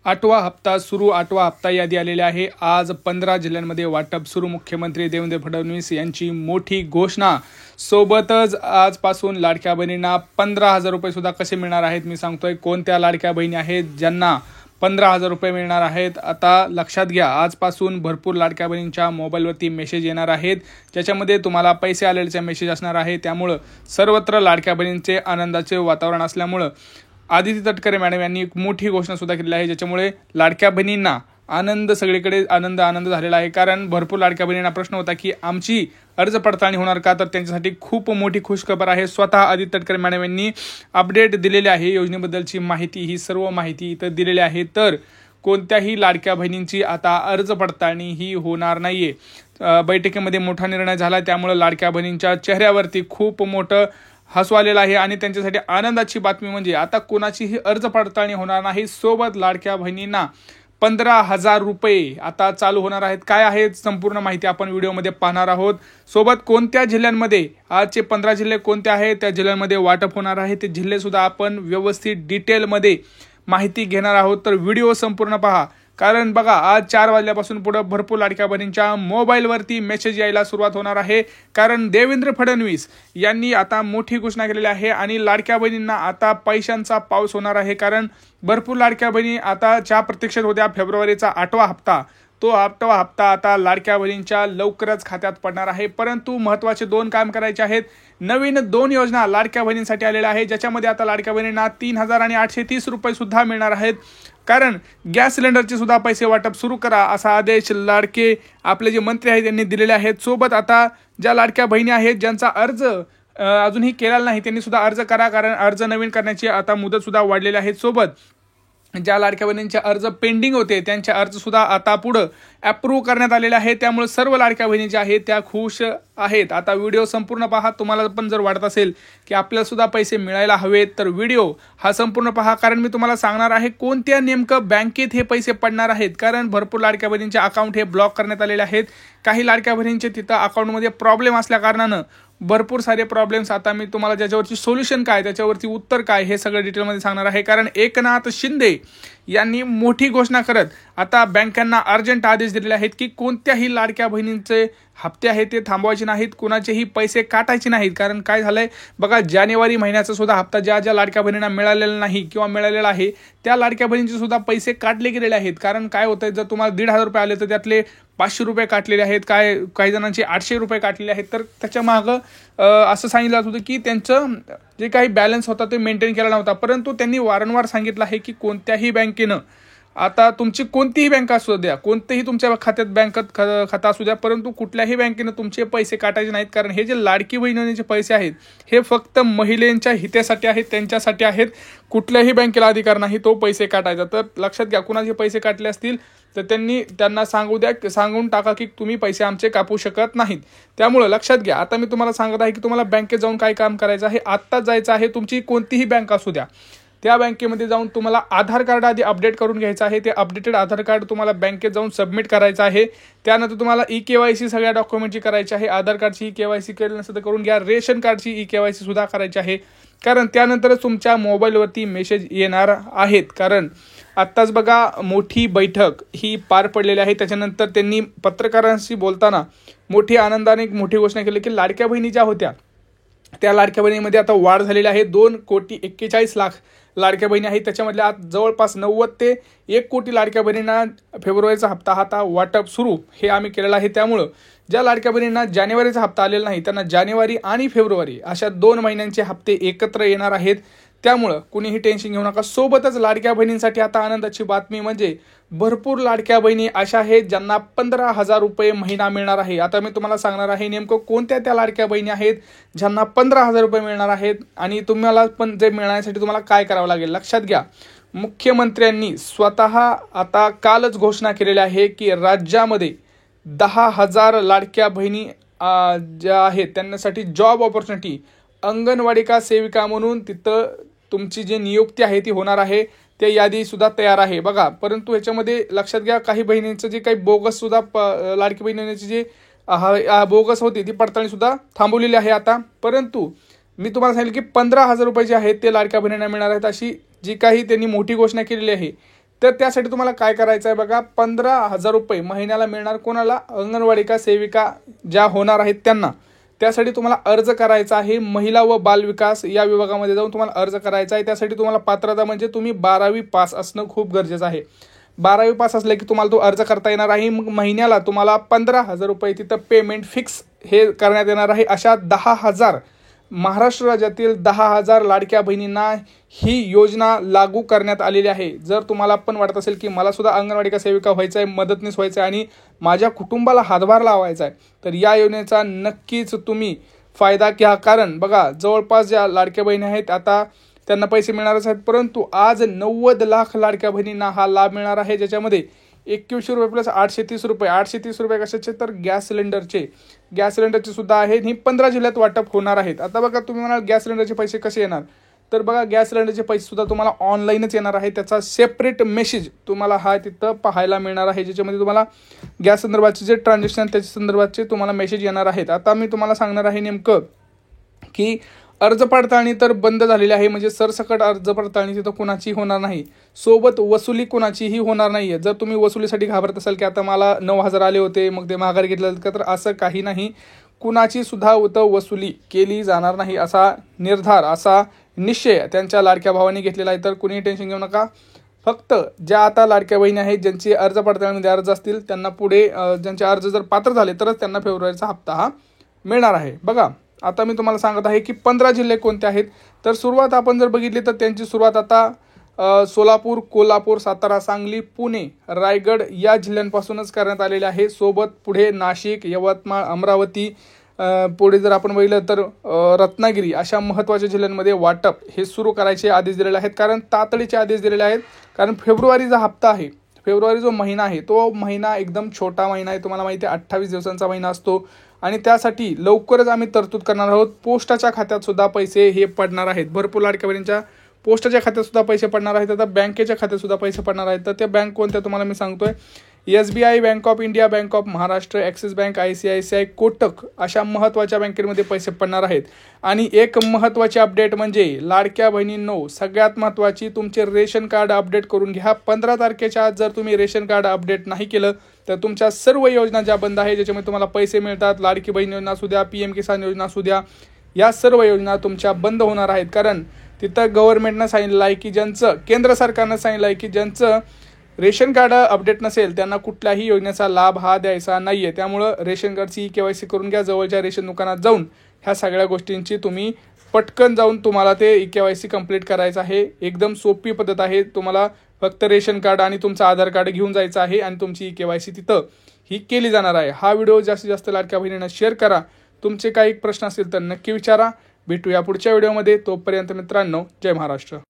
8वा हप्ता सुरू 8वा हप्ता यादी आलेली आहे। आज 15 जिल्ह्यांमध्ये वाटप सुरू। मुख्यमंत्री देवेंद्र फडणवीस यांची मोठी घोषणा। सोबतच आजपासून लाडक्या बहिणींना 15,000 रुपये सुद्धा कसे मिळणार आहेत मी सांगतोय। कोणत्या लाडक्या बहिणी आहेत ज्यांना 15,000 रुपये मिळणार आहेत आता लक्षात घ्या। आजपासून भरपूर लाडक्या बहिणींच्या मोबाईलवरती मेसेज येणार आहेत ज्याच्यामध्ये तुम्हाला पैसे आलेले मेसेज असणार आहे। त्यामुळे सर्वत्र लाडक्या बहिणींचे आनंदाचे वातावरण असल्यामुळे आदिती तटकरे मॅडम यांनी एक मोठी घोषणा सुद्धा केलेली आहे ज्याच्यामुळे लाडक्या बहिणींना आनंद सगळीकडे आनंद झालेला आहे। कारण भरपूर लाडक्या बहिणींना प्रश्न होता की आमची अर्ज पडताळणी होणार का, तर त्यांच्यासाठी खूप मोठी खुशखबर आहे। स्वतः आदिती तटकरे मॅडम यांनी अपडेट दिलेले आहे। योजनेबद्दलची माहिती ही सर्व माहिती इथं दिलेली आहे। तर कोणत्याही लाडक्या बहिणींची आता अर्ज पडताळणी ही होणार नाहीये। बैठकीमध्ये मोठा निर्णय झाला त्यामुळे लाडक्या बहिणींच्या चेहऱ्यावरती खूप मोठं हसू आलेलं आहे आणि त्यांच्यासाठी आनंदाची बातमी म्हणजे आता कोणाचीही अर्ज पडताळणी होणार नाही। सोबत लाडक्या बहिणींना 15,000 रुपये आता चालू होणार आहेत। काय आहे संपूर्ण माहिती आपण व्हिडिओमध्ये पाहणार आहोत। सोबत कोणत्या जिल्ह्यांमध्ये आजचे 15 जिल्हे कोणते आहेत त्या जिल्ह्यांमध्ये वाटप होणार आहे ते जिल्हे सुद्धा आपण व्यवस्थित डिटेलमध्ये माहिती घेणार आहोत। तर व्हिडिओ संपूर्ण पहा। कारण बघा आज 4 वाजल्यापासून पुढे भरपूर लाडक्या बहिणींच्या मोबाईलवरती मेसेज यायला सुरुवात होणार आहे। कारण देवेंद्र फडणवीस यांनी आता मोठी घोषणा केलेली आहे आणि लाडक्या बहिणींना आता पैशांचा पाऊस होणार आहे। कारण भरपूर लाडक्या बहिणी आता ज्या प्रतीक्षेत होत्या फेब्रुवारीचा 8वा हप्ता, तो 8वा हप्ता आता लाडक्या बहिणींच्या लवकरच खात्यात पडणार आहे। परंतु महत्त्वाचे 2 काम करायचे आहेत। नवीन 2 योजना लाडक्या बहिणींसाठी आलेल्या आहेत ज्याच्यामध्ये आता लाडक्या बहिणींना 3,000 आणि 830 रुपये सुद्धा मिळणार आहेत। कारण गॅस सिलेंडरचे सुद्धा पैसे वाटप सुरू करा असा आदेश लाडके आपले जे मंत्री आहेत त्यांनी दिलेले आहेत। सोबत आता ज्या लाडक्या बहिणी आहेत ज्यांचा अर्ज अजूनही केलेला नाही त्यांनी सुद्धा अर्ज करा, कारण अर्ज नवीन करण्याची आता मुदत सुद्धा वाढलेली आहे। सोबत ज्या लाडक्या बहिणींचे अर्ज पेंडिंग होते त्यांचे अर्ज सुद्धा आता पुढे अप्रूव्ह करण्यात आलेले आहे। त्यामुळे सर्व लाडक्या बहिणी ज्या आहेत त्या खुश आहेत। आता व्हिडिओ संपूर्ण पहा। तुम्हाला पण जर वाटत असेल की आपल्याला सुद्धा पैसे मिळायला हवेत तर व्हिडिओ हा संपूर्ण पहा। कारण मी तुम्हाला सांगणार आहे कोणत्या नेमकं बँकेत हे पैसे पडणार आहेत। कारण भरपूर लाडक्या बहिणींचे अकाउंट हे ब्लॉक करण्यात आलेले आहेत। काही लाडक्या बहिणींचे तिथं अकाउंटमध्ये प्रॉब्लेम असल्या कारणानं भरपूर सारे प्रॉब्लेम्स आता मी तुम्हाला ज्याच्यावरची सोल्युशन काय त्याच्यावरती उत्तर काय हे सगळं डिटेलमध्ये सांगणार आहे। कारण एकनाथ शिंदे यांनी मोठी घोषणा करत आता बँकांना अर्जंट आदेश दिलेले आहेत की कोणत्याही लाडक्या बहिणींचे हप्ते आहेत ते थांबवायचे नाहीत, कोणाचेही पैसे काटायचे नाहीत। कारण काय झालंय बघा, जानेवारी महिन्याचा सुद्धा हप्ता ज्या लाडक्या बहिणींना मिळालेला नाही किंवा मिळालेला आहे त्या लाडक्या बहिणींचे सुद्धा पैसे काटले गेलेले आहेत। कारण काय होतंय, जर तुम्हाला 1,500 रुपये आले तर त्यातले 500 रुपये काटलेले आहेत, काही जणांचे 800 रुपये काटलेले आहेत। तर त्याच्या मागं असं सांगितलं जात होतं की त्यांचं जे काही बॅलन्स होता ते मेंटेन केला नव्हता। परंतु त्यांनी वारंवार सांगितलं आहे की कोणत्याही बँकेनं आता तुमची कोणतीही बँक असू द्या, कोणतेही तुमच्या खात्यात बँकेत खाता असू द्या, परंतु कुठल्याही बँकेनं तुमचे पैसे काटायचे नाहीत। कारण हे जे लाडकी बहिणीचे पैसे आहेत हे फक्त महिलांच्या हितासाठी आहेत, त्यांच्यासाठी आहेत। कुठल्याही बँकेला अधिकार नाही तो पैसे काटायचा। तर लक्षात घ्या, कुणाचे पैसे काटले असतील तर त्यांना सांगून टाका की तुम्ही पैसे आमचे कापू शकत नाहीत। त्यामुळे लक्षात घ्या। आता मी तुम्हाला सांगत आहे की तुम्हाला बँकेत जाऊन काय काम करायचं आहे, आत्ताच जायचं आहे। तुमची कोणतीही बँक असू द्या त्या बँकेमध्ये जाऊन तुम्हाला आधार कार्ड आधी अपडेट करून घ्यायचं आहे। ते अपडेटेड आधार कार्ड तुम्हाला बँकेत जाऊन सबमिट करायचं आहे। त्यानंतर तुम्हाला EKYC सगळ्या डॉक्युमेंटची करायची आहे। आधार कार्डची EKYC केली नसेल तर करून घ्या। रेशन कार्डची EKYC सुद्धा करायची आहे। कारण त्यानंतरच तुमच्या मोबाईलवरती मेसेज येणार आहेत। कारण आत्ताच बघा मोठी बैठक ही पार पडलेली आहे। त्याच्यानंतर त्यांनी पत्रकारांशी बोलताना मोठी आनंदाने मोठी घोषणा केली की लाडक्या बहिणी ज्या होत्या त्या लाडक्या बहिणीमध्ये आता वाढ झालेली आहे। 2,41,00,000 लाडक्या बहिणी आहेत। त्याच्यामधल्या आज जवळपास 90 ते 1 कोटी लाडक्या बहिणींना फेब्रुवारीचा हप्ता आता वाटप सुरू हे आम्ही केलेलं आहे। त्यामुळं ज्या लाडक्या बहिणींना जानेवारीचा हप्ता आलेला नाही त्यांना जानेवारी आणि फेब्रुवारी अशा 2 महिन्यांचे हप्ते एकत्र येणार आहेत। त्यामुळं कुणीही टेन्शन घेऊ नका। सोबतच लाडक्या बहिणींसाठी आता आनंदाची बातमी म्हणजे भरपूर लाडक्या बहिणी अशा आहेत ज्यांना 15,000 रुपये महिना मिळणार आहे। आता मी तुम्हाला सांगणार आहे नेमकं कोणत्या त्या लाडक्या बहिणी आहेत ज्यांना 15,000 रुपये मिळणार आहेत आणि तुम्हाला पण जे मिळण्यासाठी तुम्हाला काय करावं लागेल लक्षात घ्या। मुख्यमंत्र्यांनी स्वतः आता कालच घोषणा केलेली आहे की राज्यामध्ये 10,000 लाडक्या बहिणी ज्या आहेत त्यांच्यासाठी जॉब ऑपॉर्च्युनिटी अंगणवाडी का सेविका म्हणून तिथं तुमची जी नियुक्ती आहे ती होणार आहे। ते यादी सुद्धा तयार आहे बघा। परंतु ह्याच्यामध्ये लक्षात घ्या काही बहिणींचं जे काही बोगस सुद्धा लाडकी बहिणींची जी बोगस होती ती पडताळणी सुद्धा थांबवलेली आहे आता। परंतु मी तुम्हाला सांगितलं की 15,000 रुपये जे आहेत ते लाडक्या बहिणींना मिळणार आहेत अशी जी काही त्यांनी मोठी घोषणा केलेली आहे तर त्यासाठी तुम्हाला काय करायचं आहे बघा, 15,000 रुपये महिन्याला मिळणार. कोणाला? अंगणवाडी का सेविका ज्या होणार आहेत त्यांना. त्यासाठी तुम्हाला अर्ज करायचा आहे. महिला व बाल विकास या विभागामध्ये जाऊन तुम्हाला अर्ज करायचा आहे. त्यासाठी तुम्हाला पात्रता म्हणजे तुम्ही 12वी पास असणं खूप गरजेचं आहे. 12वी पास असले की तुम्हाला तो अर्ज करता येणार आहे. मग महिन्याला तुम्हाला 15,000 रुपये तिथं पेमेंट फिक्स हे करण्यात येणार आहे. अशा 10,000 महाराष्ट्र राज्यातील 10,000 लाडक्या बहिणींना ही योजना लागू करण्यात आलेली आहे. जर तुम्हाला पण वाटत असेल की मला सुद्धा अंगणवाडी सेविका व्हायचं आहे, मदतनीस व्हायचं आहे आणि माझ्या कुटुंबाला हातभार लावायचा आहे, तर या योजनेचा नक्कीच तुम्ही फायदा घ्या. कारण बघा, जवळपास ज्या लाडक्या बहिणी आहेत आता त्यांना पैसे मिळणारच आहेत, परंतु आज 90 लाख लाडक्या बहिणींना हा लाभ मिळणार आहे, ज्याच्यामध्ये 2100 रुपये प्लस 830 रुपये. 830 रुपये कशाचे? तर गॅस सिलेंडरचे सुद्धा आहेत. ही 15 जिल्ह्यात वाटप होणार आहेत. आता बघा, तुम्ही म्हणाल गॅस सिलेंडरचे पैसे कसे येणार? तर बघा, गॅस सिलेंडरचे पैसे सुद्धा तुम्हाला ऑनलाईनच येणार आहे. त्याचा सेपरेट मेसेज तुम्हाला हा तिथं पाहायला मिळणार आहे, ज्याच्यामध्ये तुम्हाला गॅस संदर्भाचे जे ट्रान्झॅक्शन त्याच्या संदर्भाचे तुम्हाला मेसेज येणार आहेत. आता मी तुम्हाला सांगणार आहे नेमकं की अर्ज पडताळणी तर बंद झालेली आहे. म्हणजे सरसकट अर्ज पडताळणी तिथं कुणाची होणार नाही. सोबत वसुली कुणाचीही होणार नाहीये. जर तुम्ही वसुलीसाठी घाबरत असाल की आता मला 9,000 आले होते मग ते माघार घेतलं का, तर असं काही नाही. कुणाची सुद्धा वसुली केली जाणार नाही असा निर्धार, असा निश्चय त्यांच्या लाडक्या भावांनी घेतलेला आहे. तर कुणीही टेन्शन घेऊ नका. फक्त ज्या आता लाडक्या बहिणी आहेत ज्यांचे अर्ज पडताळणीमध्ये अर्ज असतील त्यांना पुढे ज्यांचे अर्ज जर पात्र झाले तरच त्यांना फेब्रुवारीचा हप्ता हा मिळणार आहे. बघा, आता मी तुम्हाला सांगत आहे की 15 जिल्हे कोणते आहेत. तर सुरुवात आपण जर बघितली तर त्यांची सुरुवात आता सोलापूर, कोल्हापूर, सातारा, सांगली, पुणे, रायगड या जिल्ह्यांपासूनच करण्यात आलेले आहे. सोबत पुढे नाशिक, यवतमाळ, अमरावती, पुढे जर आपण बघितलं तर रत्नागिरी अशा महत्त्वाच्या जिल्ह्यांमध्ये वाटप हे सुरू करायचे आदेश दिलेले आहेत. कारण तातडीचे आदेश दिलेले आहेत. कारण फेब्रुवारीचा हप्ता आहे, फेब्रुवारी जो महिना आहे तो महिना एकदम छोटा महिना आहे. तुम्हाला माहिती आहे 28 दिवसांचा महिना असतो आणि त्यासाठी लवकरच आम्ही तरतूद करणार आहोत. पोस्टाच्या खात्यात सुद्धा पैसे हे पडणार आहेत. भरपूर लाडक्या बहिणींच्या पोस्टाच्या खात्यात सुद्धा पैसे पडणार आहेत. आता बँकेच्या खात्यात सुद्धा पैसे पडणार आहेत. तर त्या बँक कोणत्या तुम्हाला मी सांगतोय, SBI, bank of India, bank of Maharashtra, axis bank, ICICI, Kotak अशा महत्त्वाच्या बँकेमध्ये पैसे पडणार आहेत. आणि एक महत्त्वाची अपडेट म्हणजे लाडक्या बहिणींनो, सगळ्यात महत्त्वाची, तुमचे रेशन कार्ड अपडेट करून घ्या. 15 तारखेच्या आज जर तुम्ही रेशन कार्ड अपडेट नाही केलं तर तुमच्या सर्व योजना ज्या बंद आहेत, ज्याच्यामध्ये तुम्हाला पैसे मिळतात, लाडकी बहीण योजना असू द्या, PM किसान योजना असू द्या, या सर्व योजना तुमच्या बंद होणार आहेत. कारण तिथं गव्हर्नमेंटनं सांगितलं आहे की ज्यांचं, केंद्र सरकारनं सांगितलं आहे की ज्यांचं रेशन कार्ड अपडेट नसेल त्यांना कुठल्याही योजनेचा लाभ हा द्यायचा नाही आहे. त्यामुळं रेशन कार्डची KYC करून घ्या. जवळच्या रेशन दुकानात जाऊन ह्या सगळ्या गोष्टींची तुम्ही पटकन जाऊन तुम्हाला ते KYC कंप्लीट करायचं आहे. एकदम सोपी पद्धत आहे. तुम्हाला फक्त रेशन कार्ड आणि तुमचं आधार कार्ड घेऊन जायचं आहे आणि तुमची KYC तिथं ही केली जाणार आहे. हा व्हिडिओ जास्तीत जास्त लाडक्या बहिणींना शेअर करा. तुमचे काही प्रश्न असतील तर नक्की विचारा. भेटूया पुढच्या व्हिडिओमध्ये. तोपर्यंत मित्रांनो, जय महाराष्ट्र.